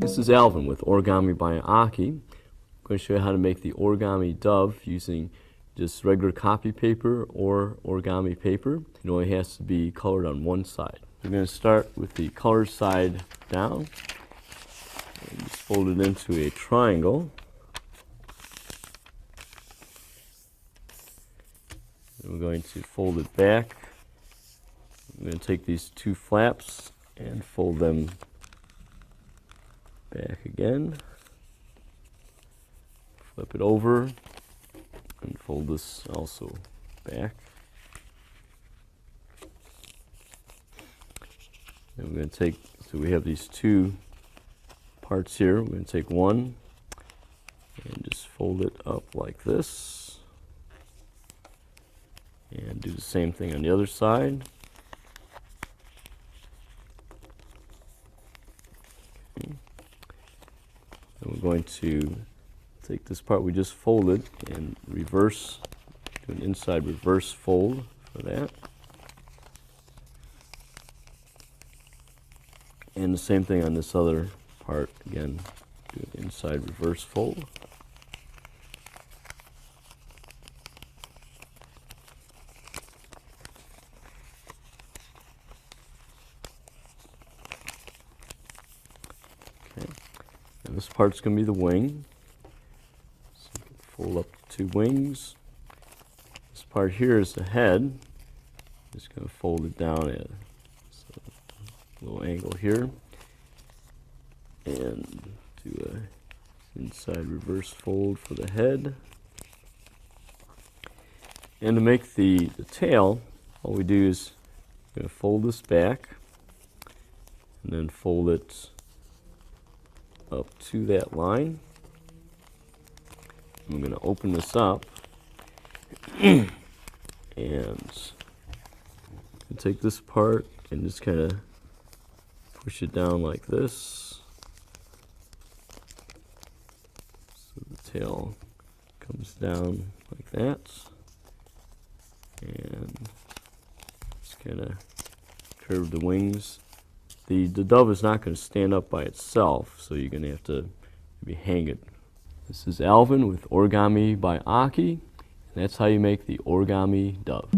This is Alvin with Origami by Aki. I'm going to show you how to make the Origami Dove using just regular copy paper or origami paper. It only has to be colored on one side. We're going to start with the colored side down and just fold it into a triangle. And we're going to fold it back. I'm going to take these two flaps and fold them back again. Flip it over and fold this also back. And we're going to take, so we have these two parts here. We're going to take one and just fold it up like this. And do the same thing on the other side. Okay. And we're going to take this part we just folded and reverse, do an inside reverse fold for that. And the same thing on this other part, again, do an inside reverse fold. Okay, and this part's going to be the wing. So you can fold up the two wings. This part here is the head. Just going to fold it down at a little angle here. And do an inside reverse fold for the head. And to make the tail, all we do is we're going to fold this back and then fold it up to that line. I'm going to open this up and take this part and just kind of push it down like this. So the tail comes down like that. And just kind of curve the wings. The dove is not going to stand up by itself, so you're going to have to maybe hang it. This is Alvin with Origami by Aki, and that's how you make the Origami Dove.